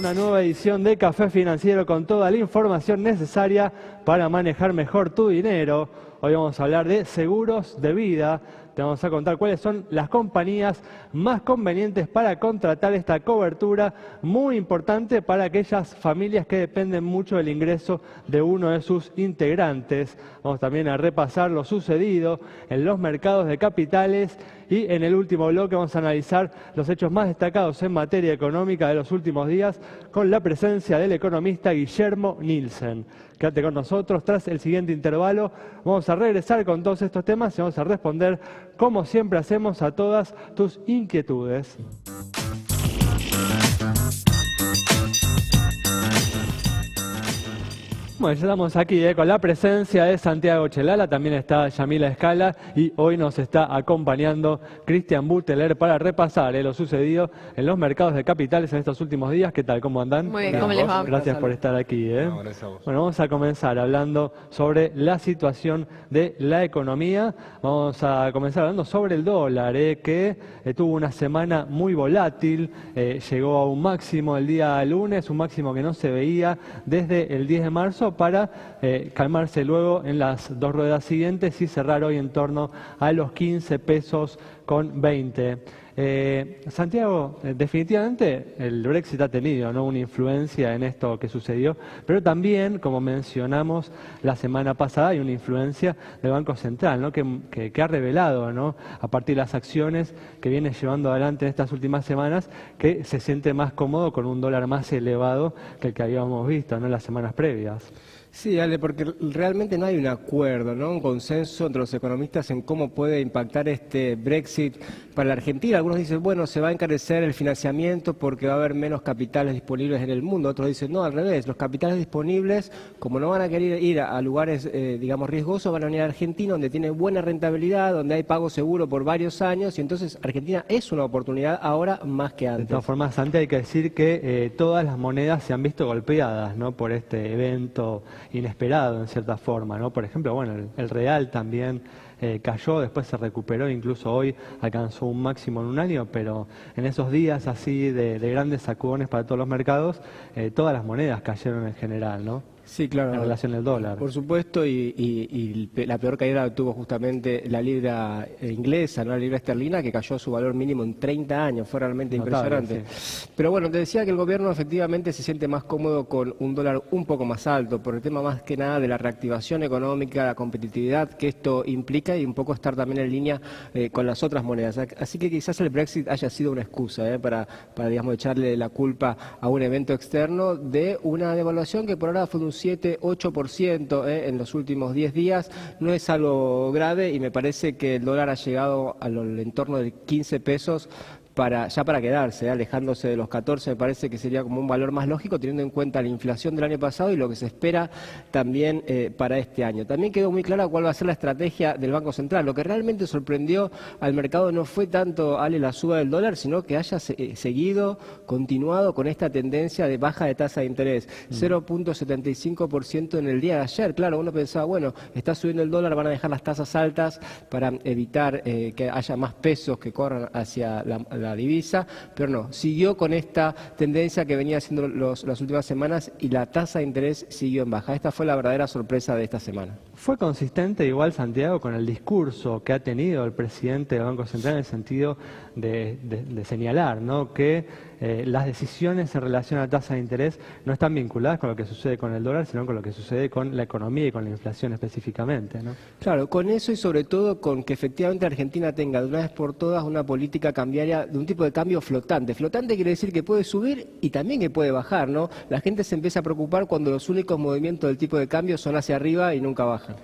una nueva edición de Café Financiero con toda la información necesaria para manejar mejor tu dinero. Hoy vamos a hablar de seguros de vida. Te vamos a contar cuáles son las compañías más convenientes para contratar esta cobertura, muy importante para aquellas familias que dependen mucho del ingreso de uno de sus integrantes. Vamos también a repasar lo sucedido en los mercados de capitales y en el último bloque vamos a analizar los hechos más destacados en materia económica de los últimos días con la presencia del economista Guillermo Nielsen. Quédate con nosotros, tras el siguiente intervalo vamos a regresar con todos estos temas y vamos a responder, como siempre hacemos, a todas tus inquietudes. Bueno, ya estamos aquí con la presencia de Santiago Chelala, también está Yamila Escala y hoy nos está acompañando Cristian Buteler para repasar lo sucedido en los mercados de capitales en estos últimos días. ¿Qué tal? ¿Cómo andan? Muy bien, ¿cómo les va? Gracias por estar aquí. No, gracias a vos. Bueno, vamos a comenzar hablando sobre la situación de la economía. Vamos a comenzar hablando sobre el dólar, que tuvo una semana muy volátil, llegó a un máximo el día lunes, un máximo que no se veía desde el 10 de marzo, para calmarse luego en las dos ruedas siguientes y cerrar hoy en torno a los 15 pesos con 20. Santiago, definitivamente el Brexit ha tenido, ¿no?, una influencia en esto que sucedió, pero también, como mencionamos la semana pasada, hay una influencia del Banco Central, ¿no?, que ha revelado, ¿no?, a partir de las acciones que viene llevando adelante en estas últimas semanas, que se siente más cómodo con un dólar más elevado que el que habíamos visto, ¿no?, en las semanas previas. Sí, Ale, porque realmente no hay un acuerdo, ¿no?, un consenso entre los economistas en cómo puede impactar este Brexit para la Argentina. Algunos dicen, bueno, se va a encarecer el financiamiento porque va a haber menos capitales disponibles en el mundo. Otros dicen, no, al revés, los capitales disponibles, como no van a querer ir a lugares, digamos, riesgosos, van a venir a Argentina, donde tiene buena rentabilidad, donde hay pago seguro por varios años, y entonces Argentina es una oportunidad ahora más que antes. De todas formas, antes hay que decir que todas las monedas se han visto golpeadas, ¿no?, por este evento inesperado en cierta forma, ¿no? Por ejemplo, bueno, el real también cayó, después se recuperó, incluso hoy alcanzó un máximo en un año, pero en esos días así de grandes sacudones para todos los mercados, todas las monedas cayeron en general, ¿no? Sí, claro. En relación al dólar. Por supuesto, y la peor caída la tuvo justamente la libra inglesa, ¿no?, la libra esterlina, que cayó a su valor mínimo en 30 años, fue realmente Notable, impresionante. sí. Pero bueno, te decía que el gobierno efectivamente se siente más cómodo con un dólar un poco más alto, por el tema más que nada de la reactivación económica, la competitividad que esto implica y un poco estar también en línea con las otras monedas. Así que quizás el Brexit haya sido una excusa para digamos, echarle la culpa a un evento externo de una devaluación que por ahora fue de un 7-8% en los últimos 10 días. No es algo grave y me parece que el dólar ha llegado al entorno de 15 pesos ya para quedarse, alejándose de los 14, me parece que sería como un valor más lógico, teniendo en cuenta la inflación del año pasado y lo que se espera también para este año. También quedó muy clara cuál va a ser la estrategia del Banco Central. Lo que realmente sorprendió al mercado no fue tanto, Ale, la suba del dólar, sino que haya continuado con esta tendencia de baja de tasa de interés. 0.75% en el día de ayer. Claro, uno pensaba, bueno, está subiendo el dólar, van a dejar las tasas altas para evitar que haya más pesos que corran hacia la divisa, pero no, siguió con esta tendencia que venía haciendo las últimas semanas y la tasa de interés siguió en baja. Esta fue la verdadera sorpresa de esta semana. ¿Fue consistente igual, Santiago, con el discurso que ha tenido el presidente del Banco Central en el sentido de señalar, ¿no?, que las decisiones en relación a la tasa de interés no están vinculadas con lo que sucede con el dólar, sino con lo que sucede con la economía y con la inflación específicamente, ¿no? Claro, con eso y sobre todo con que efectivamente Argentina tenga de una vez por todas una política cambiaria de un tipo de cambio flotante. Flotante quiere decir que puede subir y también que puede bajar, ¿no? La gente se empieza a preocupar cuando los únicos movimientos del tipo de cambio son hacia arriba y nunca bajan.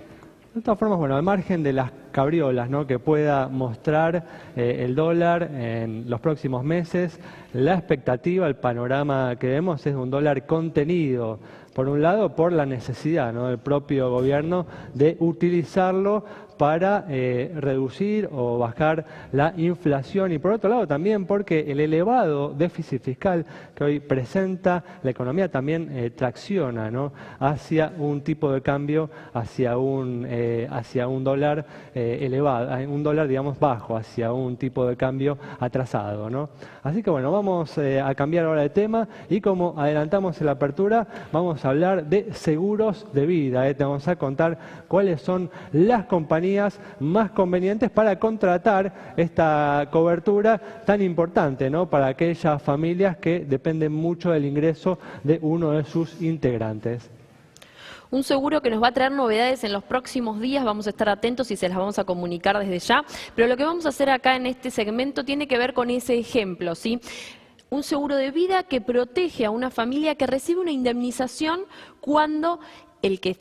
De todas formas, bueno, al margen de las cabriolas, ¿no?, que pueda mostrar el dólar en los próximos meses, la expectativa, el panorama que vemos es de un dólar contenido. Por un lado, por la necesidad, ¿no?, del propio gobierno de utilizarlo para reducir o bajar la inflación, y por otro lado también porque el elevado déficit fiscal que hoy presenta la economía también tracciona, ¿no?, hacia un tipo de cambio, hacia un dólar elevado, un dólar, digamos, bajo, hacia un tipo de cambio atrasado, ¿no? Así que bueno, vamos a cambiar ahora de tema, y como adelantamos en la apertura, vamos a hablar de seguros de vida. Te vamos a contar cuáles son las compañías más convenientes para contratar esta cobertura tan importante, ¿no?, para aquellas familias que dependen mucho del ingreso de uno de sus integrantes. Un seguro que nos va a traer novedades en los próximos días, vamos a estar atentos y se las vamos a comunicar desde ya. Pero lo que vamos a hacer acá en este segmento tiene que ver con ese ejemplo, ¿sí? Un seguro de vida que protege a una familia que recibe una indemnización cuando el que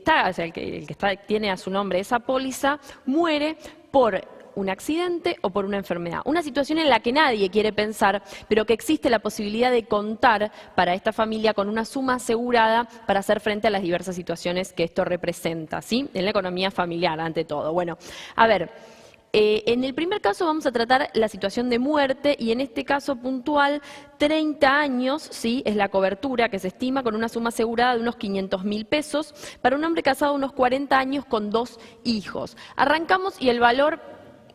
tiene a su nombre esa póliza muere por un accidente o por una enfermedad. Una situación en la que nadie quiere pensar, pero que existe la posibilidad de contar para esta familia con una suma asegurada para hacer frente a las diversas situaciones que esto representa, ¿sí?, en la economía familiar, ante todo. Bueno, a ver, en el primer caso vamos a tratar la situación de muerte, y en este caso puntual, 30 años, ¿sí?, es la cobertura que se estima con una suma asegurada de unos 500.000 pesos para un hombre casado de unos 40 años con 2 hijos. Arrancamos y el valor,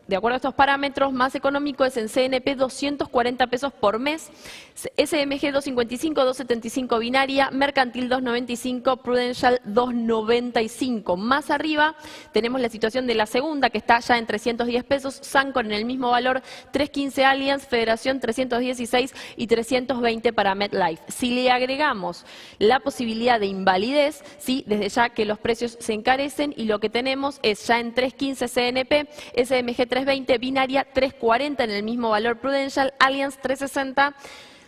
de acuerdo a estos parámetros, más económico es en CNP 240 pesos por mes, SMG 255, 275 binaria, Mercantil 295, Prudential 295. Más arriba tenemos la situación de la segunda, que está ya en 310 pesos, Sancor en el mismo valor, 315 Allianz, Federación 316 y 320 para MetLife. Si le agregamos la posibilidad de invalidez, sí, desde ya que los precios se encarecen, y lo que tenemos es ya en 315 CNP, SMG 320, binaria 340 en el mismo valor, Prudential, Allianz 360,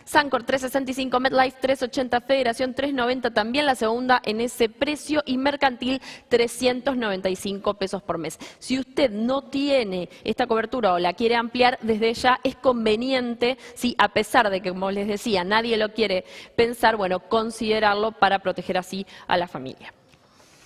Sancor 365, MetLife 380, Federación 390, también la segunda en ese precio, y Mercantil 395 pesos por mes. Si usted no tiene esta cobertura o la quiere ampliar, desde ya es conveniente, sí, a pesar de que, como les decía, nadie lo quiere pensar, bueno, considerarlo para proteger así a la familia.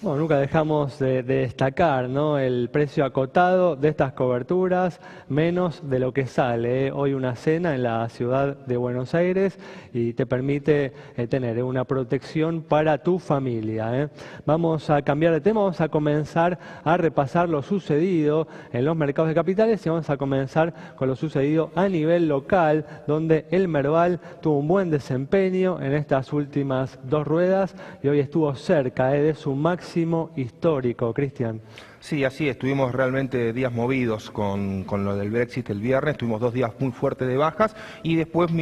Bueno, nunca dejamos de destacar, ¿no?, el precio acotado de estas coberturas, menos de lo que sale hoy una cena en la ciudad de Buenos Aires, y te permite tener una protección para tu familia. Vamos a cambiar de tema, vamos a comenzar a repasar lo sucedido en los mercados de capitales, y vamos a comenzar con lo sucedido a nivel local, donde el Merval tuvo un buen desempeño en estas últimas 2 ruedas, y hoy estuvo cerca de su máximo histórico. Cristian. Sí, así es. Tuvimos realmente días movidos con lo del Brexit el viernes. Tuvimos 2 días muy fuertes de bajas, y después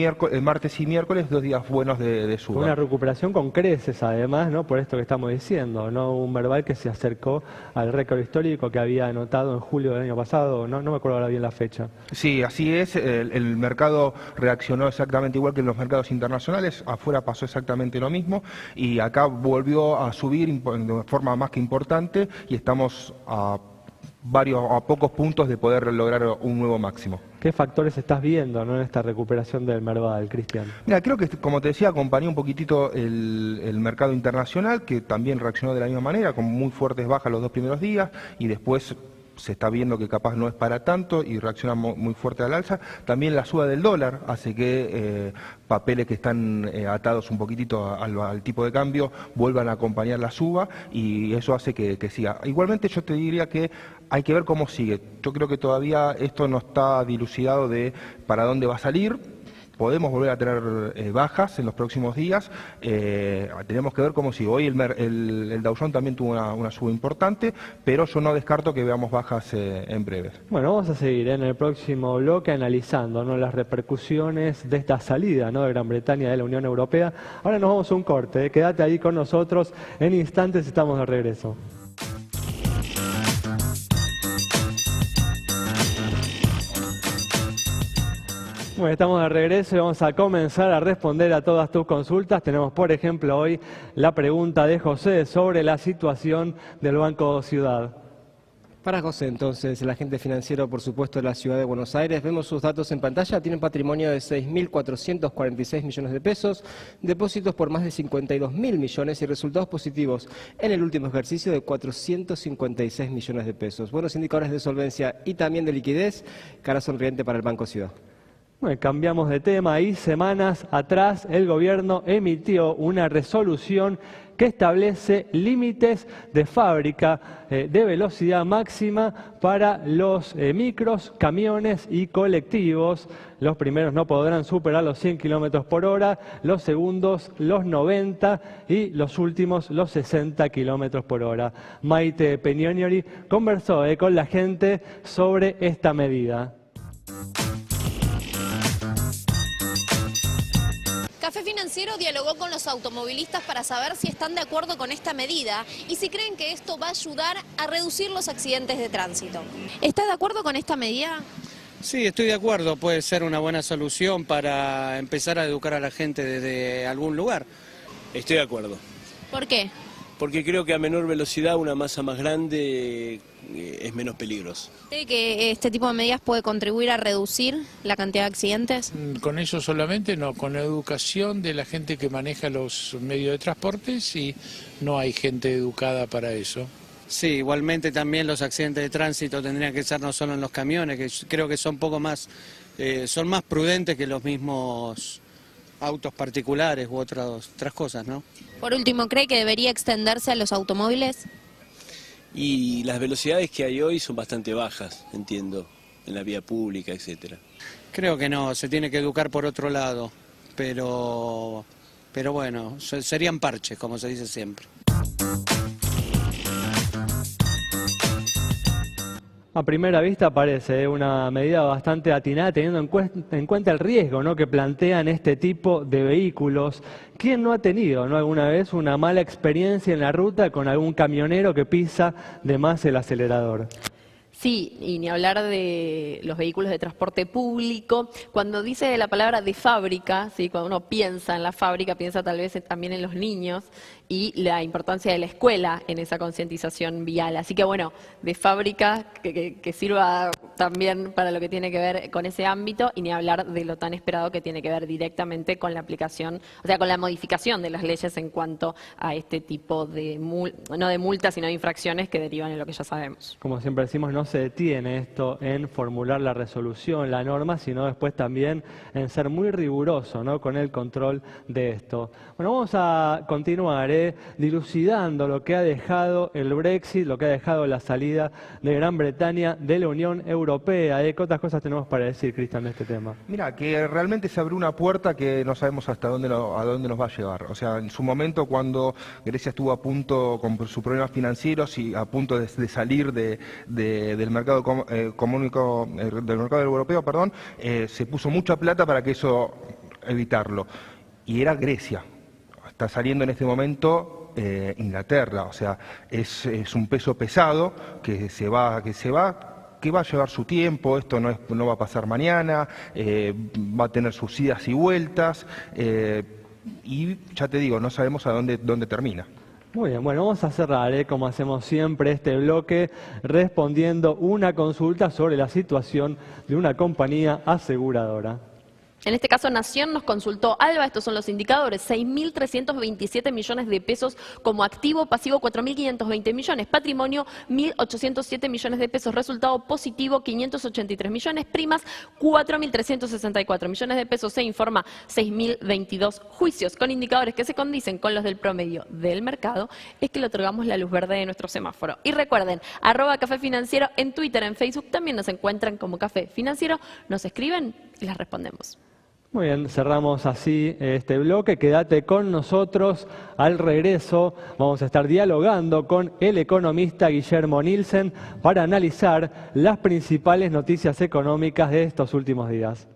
martes y miércoles 2 días buenos de suba. Una recuperación con creces, además, ¿no?, por esto que estamos diciendo, ¿no? Un Merval que se acercó al récord histórico que había anotado en julio del año pasado. No me acuerdo ahora bien la fecha. Sí, así es. El mercado reaccionó exactamente igual que en los mercados internacionales. Afuera pasó exactamente lo mismo, y acá volvió a subir de forma más que importante, y estamos a pocos puntos de poder lograr un nuevo máximo. ¿Qué factores estás viendo, ¿no?, en esta recuperación del Merval, Cristian? Mira, creo que, como te decía, acompañó un poquitito el mercado internacional, que también reaccionó de la misma manera, con muy fuertes bajas los 2 primeros días, y después se está viendo que capaz no es para tanto y reacciona muy fuerte al alza. También la suba del dólar hace que papeles que están atados un poquitito al tipo de cambio vuelvan a acompañar la suba, y eso hace que siga. Igualmente yo te diría que hay que ver cómo sigue. Yo creo que todavía esto no está dilucidado de para dónde va a salir. Podemos volver a tener bajas en los próximos días. Tenemos que ver cómo sigue. Hoy el Dow Jones también tuvo una suba importante, pero yo no descarto que veamos bajas en breve. Bueno, vamos a seguir en el próximo bloque analizando, ¿no?, las repercusiones de esta salida, ¿no?, de Gran Bretaña de la Unión Europea. Ahora nos vamos a un corte. Quédate ahí con nosotros. En instantes estamos de regreso. Bueno, estamos de regreso y vamos a comenzar a responder a todas tus consultas. Tenemos, por ejemplo, hoy la pregunta de José sobre la situación del Banco Ciudad. Para José, entonces, el agente financiero, por supuesto, de la Ciudad de Buenos Aires. Vemos sus datos en pantalla. Tiene un patrimonio de 6.446 millones de pesos, depósitos por más de 52.000 millones y resultados positivos en el último ejercicio de 456 millones de pesos. Buenos indicadores de solvencia y también de liquidez. Cara sonriente para el Banco Ciudad. Bueno, cambiamos de tema y semanas atrás el gobierno emitió una resolución que establece límites de fábrica de velocidad máxima para los micros, camiones y colectivos. Los primeros no podrán superar los 100 kilómetros por hora, los segundos los 90 y los últimos los 60 kilómetros por hora. Maite Peñoniori conversó con la gente sobre esta medida. Café Financiero dialogó con los automovilistas para saber si están de acuerdo con esta medida y si creen que esto va a ayudar a reducir los accidentes de tránsito. ¿Está de acuerdo con esta medida? Sí, estoy de acuerdo. Puede ser una buena solución para empezar a educar a la gente desde algún lugar. Estoy de acuerdo. ¿Por qué? Porque creo que a menor velocidad una masa más grande es menos peligroso. ¿Cree que este tipo de medidas puede contribuir a reducir la cantidad de accidentes? Con eso solamente no, con la educación de la gente que maneja los medios de transporte, sí, no hay gente educada para eso. Sí, igualmente también los accidentes de tránsito tendrían que ser no solo en los camiones, que creo que son poco más, son más prudentes que los mismos autos particulares u otras cosas, ¿no? Por último, ¿cree que debería extenderse a los automóviles? Y las velocidades que hay hoy son bastante bajas, entiendo, en la vía pública, etcétera. Creo que no, se tiene que educar por otro lado, pero bueno, serían parches, como se dice siempre. A primera vista parece una medida bastante atinada teniendo en cuenta el riesgo, ¿no?, que plantean este tipo de vehículos. ¿Quién no ha tenido, ¿no?, alguna vez una mala experiencia en la ruta con algún camionero que pisa de más el acelerador? Sí, y ni hablar de los vehículos de transporte público. Cuando dice la palabra de fábrica, ¿sí?, cuando uno piensa en la fábrica, piensa tal vez también en los niños y la importancia de la escuela en esa concientización vial. Así que bueno, de fábrica que sirva también para lo que tiene que ver con ese ámbito y ni hablar de lo tan esperado que tiene que ver directamente con la aplicación, o sea, con la modificación de las leyes en cuanto a este tipo de, no de multas, sino de infracciones que derivan en lo que ya sabemos. Como siempre decimos, no se detiene esto en formular la resolución, la norma, sino después también en ser muy riguroso, ¿no?, con el control de esto. Bueno, vamos a continuar dilucidando lo que ha dejado el Brexit, lo que ha dejado la salida de Gran Bretaña de la Unión Europea. ¿Qué otras cosas tenemos para decir, Cristian, de este tema? Mira, que realmente se abrió una puerta que no sabemos hasta dónde a dónde nos va a llevar. O sea, en su momento cuando Grecia estuvo a punto con sus problemas financieros y a punto de salir del mercado del mercado europeo, se puso mucha plata para que eso evitarlo. Y era Grecia. Está saliendo en este momento Inglaterra, o sea, es un peso pesado que va a llevar su tiempo. Esto no va a pasar mañana, va a tener sus idas y vueltas, y ya te digo, no sabemos a dónde termina. Muy bien, bueno, vamos a cerrar, como hacemos siempre, este bloque respondiendo una consulta sobre la situación de una compañía aseguradora. En este caso, Nación nos consultó, Alba, estos son los indicadores, 6.327 millones de pesos como activo, pasivo 4.520 millones, patrimonio 1.807 millones de pesos, resultado positivo 583 millones, primas 4.364 millones de pesos, se informa 6.022 juicios con indicadores que se condicen con los del promedio del mercado, es que le otorgamos la luz verde de nuestro semáforo. Y recuerden, @Café Financiero en Twitter, en Facebook también nos encuentran como Café Financiero, nos escriben y les respondemos. Muy bien, cerramos así este bloque. Quédate con nosotros. Al regreso vamos a estar dialogando con el economista Guillermo Nielsen para analizar las principales noticias económicas de estos últimos días.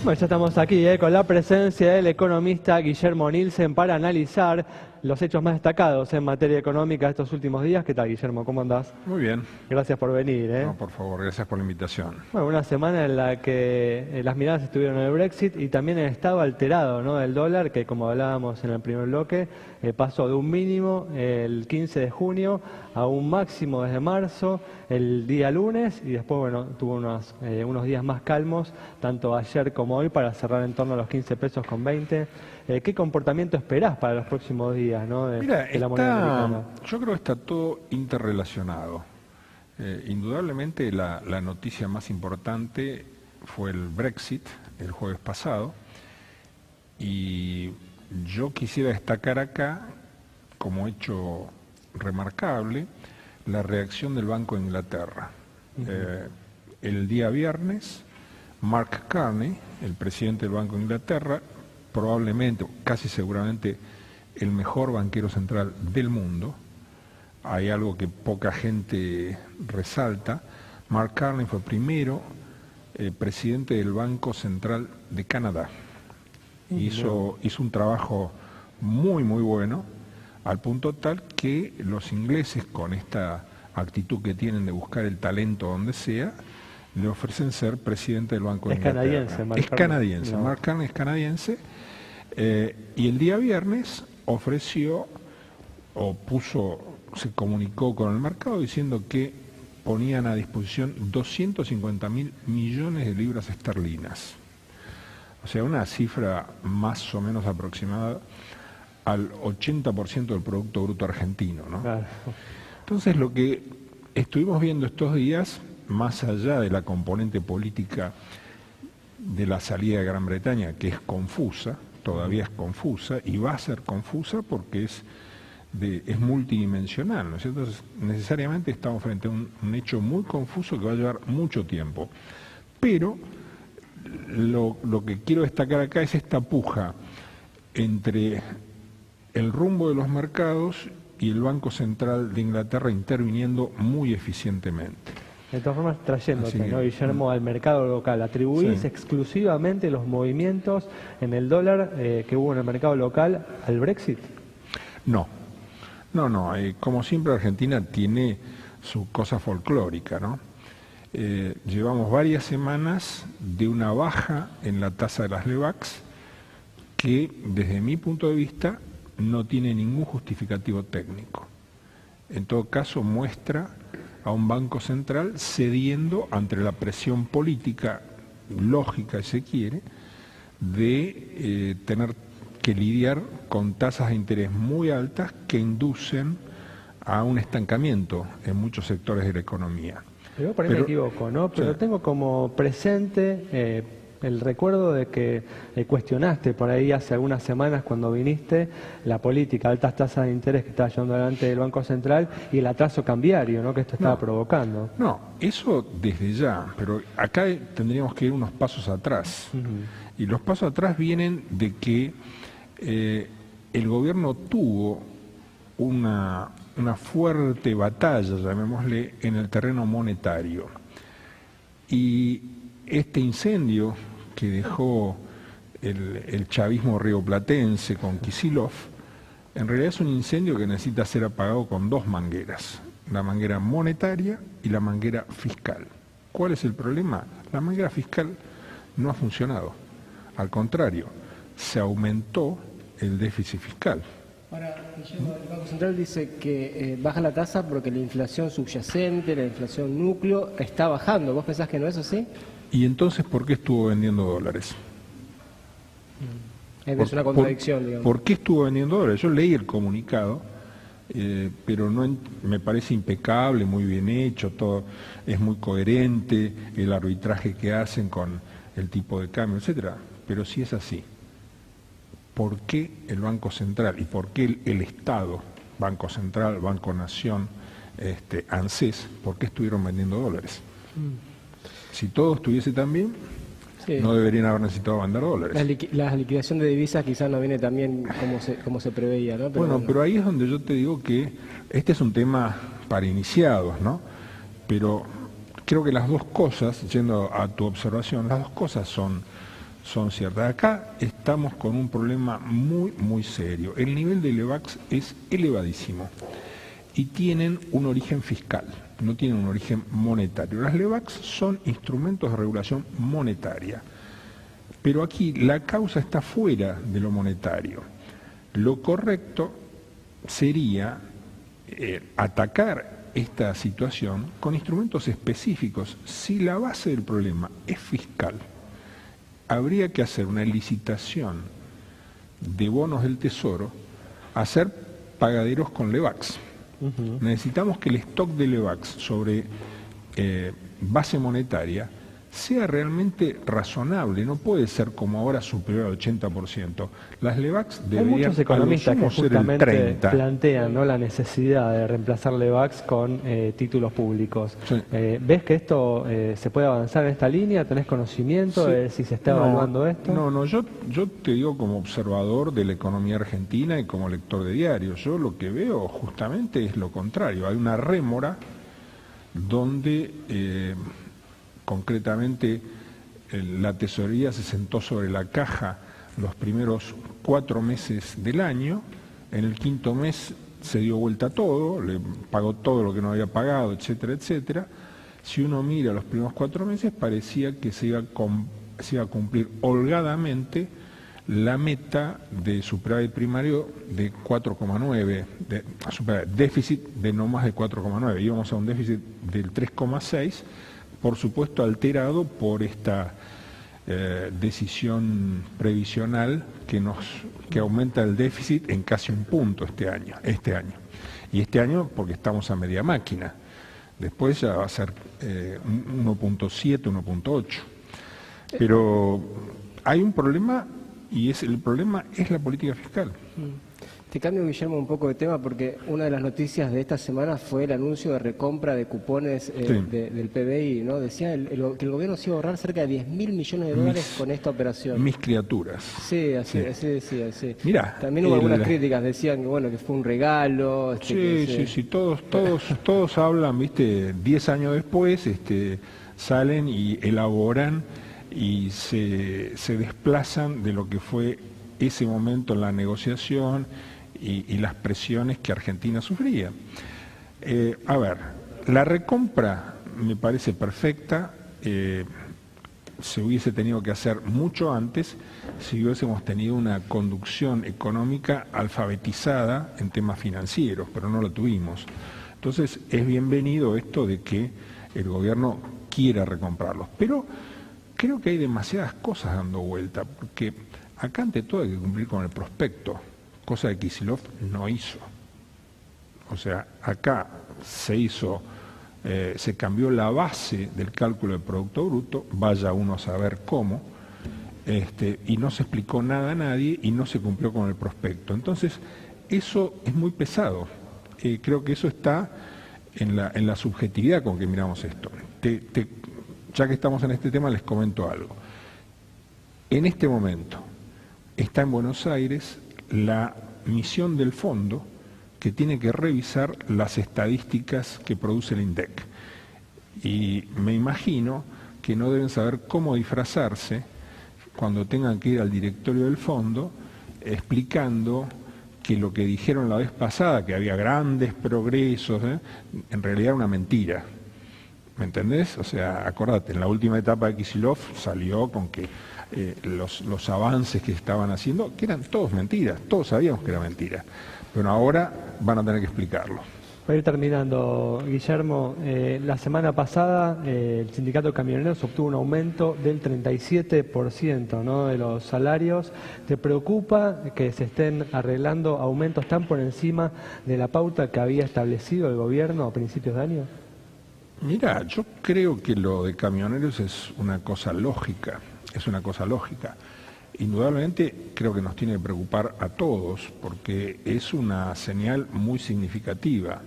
Bueno, ya estamos aquí con la presencia del economista Guillermo Nielsen para analizar los hechos más destacados en materia económica estos últimos días. ¿Qué tal, Guillermo? ¿Cómo andás? Muy bien. Gracias por venir. No, por favor, gracias por la invitación. Bueno, una semana en la que las miradas estuvieron en el Brexit y también en el estado alterado, ¿no?, del dólar, que como hablábamos en el primer bloque, pasó de un mínimo el 15 de junio a un máximo desde marzo, el día lunes, y después, bueno, tuvo unos días más calmos, tanto ayer como hoy, para cerrar en torno a los 15 pesos con 20. ¿Qué comportamiento esperás para los próximos días, ¿no?, de la moneda americana? Yo creo que está todo interrelacionado. Indudablemente la noticia más importante fue el Brexit el jueves pasado, y yo quisiera destacar acá, como hecho remarcable, la reacción del Banco de Inglaterra. El día viernes, Mark Carney, el presidente del Banco de Inglaterra, probablemente, casi seguramente, el mejor banquero central del mundo, hay algo que poca gente resalta, Mark Carney fue primero presidente del Banco Central de Canadá. Hizo un trabajo muy bueno, al punto tal que los ingleses, con esta actitud que tienen de buscar el talento donde sea, le ofrecen ser presidente del Banco de Inglaterra. Es canadiense, Mark Carney es canadiense, y el día viernes ofreció, se comunicó con el mercado diciendo que ponían a disposición 250.000 millones de libras esterlinas. O sea, una cifra más o menos aproximada al 80% del Producto Bruto argentino, ¿no? Claro. Entonces, lo que estuvimos viendo estos días, más allá de la componente política de la salida de Gran Bretaña, que es confusa, todavía es confusa, y va a ser confusa porque es multidimensional, ¿no es cierto? Entonces, necesariamente estamos frente a un hecho muy confuso que va a llevar mucho tiempo. Pero lo que quiero destacar acá es esta puja entre el rumbo de los mercados y el Banco Central de Inglaterra interviniendo muy eficientemente. De todas formas, trayéndote, ¿no, Guillermo, al mercado local, ¿atribuís exclusivamente los movimientos en el dólar que hubo en el mercado local al Brexit? No. Como siempre, Argentina tiene su cosa folclórica, ¿no? Llevamos varias semanas de una baja en la tasa de las LEVAX que, desde mi punto de vista, no tiene ningún justificativo técnico. En todo caso, muestra a un banco central cediendo ante la presión política, lógica si se quiere, de tener que lidiar con tasas de interés muy altas que inducen a un estancamiento en muchos sectores de la economía. Pero por ahí me equivoco, ¿no? Pero tengo como presente el recuerdo de que cuestionaste por ahí hace algunas semanas cuando viniste la política, altas tasas de interés que estaba llevando adelante el Banco Central y el atraso cambiario, ¿no?, que esto estaba provocando. No, eso desde ya, pero acá tendríamos que ir unos pasos atrás. Y los pasos atrás vienen de que el gobierno tuvo una fuerte batalla, llamémosle, en el terreno monetario. Y este incendio que dejó el chavismo rioplatense con Kicillof, en realidad es un incendio que necesita ser apagado con dos mangueras, la manguera monetaria y la manguera fiscal. ¿Cuál es el problema? La manguera fiscal no ha funcionado, al contrario, se aumentó el déficit fiscal. Ahora, el Banco Central dice que baja la tasa porque la inflación subyacente, la inflación núcleo, está bajando. ¿Vos pensás que no es así? ¿Y entonces por qué estuvo vendiendo dólares? Es una contradicción, digamos. ¿Por qué estuvo vendiendo dólares? Yo leí el comunicado, pero me parece impecable, muy bien hecho, todo es muy coherente, el arbitraje que hacen con el tipo de cambio, etcétera. Pero si es así, ¿por qué el Banco Central y por qué el Estado, Banco Central, Banco Nación, ANSES, por qué estuvieron vendiendo dólares? Si todo estuviese tan bien, no deberían haber necesitado vender dólares. La liquidación de divisas quizás no viene también como se preveía, ¿no? Pero ahí es donde yo te digo que este es un tema para iniciados, ¿no? Pero creo que las dos cosas, yendo a tu observación, las dos cosas son son ciertas. Acá estamos con un problema muy serio. El nivel de LEVAX es elevadísimo y tienen un origen fiscal, no tienen un origen monetario. Las LEVAX son instrumentos de regulación monetaria, pero aquí la causa está fuera de lo monetario. Lo correcto sería atacar esta situación con instrumentos específicos. Si la base del problema es fiscal, habría que hacer una licitación de bonos del Tesoro, hacer pagaderos con LEVAX. Necesitamos que el stock de LEVAX sobre base monetaria sea realmente razonable, no puede ser como ahora superior al 80%. Las LEVAX Hay deberían muchos economistas que ser el justamente 30%. plantean, ¿no?, la necesidad de reemplazar LEVAX con títulos públicos. Sí. ¿Ves que esto se puede avanzar en esta línea? ¿Tenés conocimiento de si se está evaluando esto? No, yo te digo como observador de la economía argentina y como lector de diarios, yo lo que veo justamente es lo contrario. Hay una rémora donde concretamente la tesorería se sentó sobre la caja los primeros 4 meses del año, en el 5.º mes se dio vuelta todo, le pagó todo lo que no había pagado, etcétera, etcétera. Si uno mira los primeros 4 meses, parecía que se iba a cumplir holgadamente la meta de superávit primario de 4,9, déficit de no más de 4,9, íbamos a un déficit del 3,6, por supuesto alterado por esta decisión previsional que aumenta el déficit en casi 1 punto este año. Y este año porque estamos a media máquina. Después ya va a ser 1.7, 1.8. Pero hay un problema y el problema es la política fiscal. Te cambio, Guillermo, un poco de tema porque una de las noticias de esta semana fue el anuncio de recompra de cupones del PBI, ¿no? Decía que el gobierno se iba a ahorrar cerca de $10.000 millones con esta operación. Mis criaturas. Sí, así decía, sí. Mirá, también hubo algunas críticas, decían que bueno, que fue un regalo. Sí, todos hablan, viste, 10 años después salen y elaboran y se desplazan de lo que fue ese momento en la negociación y las presiones que Argentina sufría. A ver, la recompra me parece perfecta, se hubiese tenido que hacer mucho antes si hubiésemos tenido una conducción económica alfabetizada en temas financieros, pero no lo tuvimos. Entonces es bienvenido esto de que el gobierno quiera recomprarlos, pero creo que hay demasiadas cosas dando vuelta, porque acá ante todo hay que cumplir con el prospecto, cosa que Kicillof no hizo. O sea, acá se cambió la base del cálculo del Producto Bruto, vaya uno a saber cómo, y no se explicó nada a nadie y no se cumplió con el prospecto. Entonces, eso es muy pesado. Creo que eso está en la subjetividad con que miramos esto. Ya que estamos en este tema, les comento algo. En este momento está en Buenos Aires la misión del fondo que tiene que revisar las estadísticas que produce el INDEC. Y me imagino que no deben saber cómo disfrazarse cuando tengan que ir al directorio del fondo explicando que lo que dijeron la vez pasada, que había grandes progresos, en realidad era una mentira. ¿Me entendés? O sea, acordate, en la última etapa de Kicillof salió con que los avances que estaban haciendo, que eran todos mentiras, todos sabíamos que era mentira, pero ahora van a tener que explicarlo. Para ir terminando, Guillermo, la semana pasada el sindicato de camioneros obtuvo un aumento del 37%, ¿no?, de los salarios. ¿Te preocupa que se estén arreglando aumentos tan por encima de la pauta que había establecido el gobierno a principios de año? Mira, yo creo que lo de camioneros es una cosa lógica, Indudablemente creo que nos tiene que preocupar a todos porque es una señal muy significativa.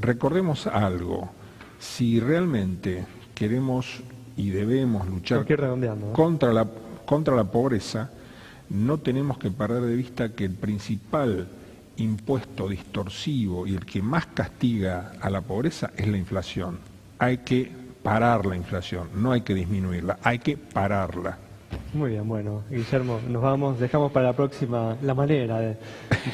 Recordemos algo, si realmente queremos y debemos luchar contra la pobreza, no tenemos que perder de vista que el principal impuesto distorsivo y el que más castiga a la pobreza es la inflación. Hay que parar la inflación, no hay que disminuirla, hay que pararla. Muy bien, bueno, Guillermo, nos vamos, dejamos para la próxima la manera de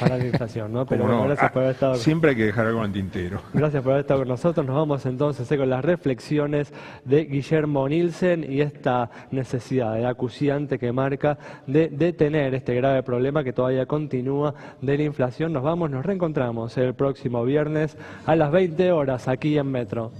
parar la inflación, ¿no? Pero bueno, gracias por haber estado. Siempre hay que dejar algo en el tintero. Gracias por haber estado con nosotros. Nos vamos entonces con las reflexiones de Guillermo Nielsen y esta necesidad acuciante que marca de detener este grave problema que todavía continúa de la inflación. Nos vamos, nos reencontramos el próximo viernes a las 20 horas aquí en Metro.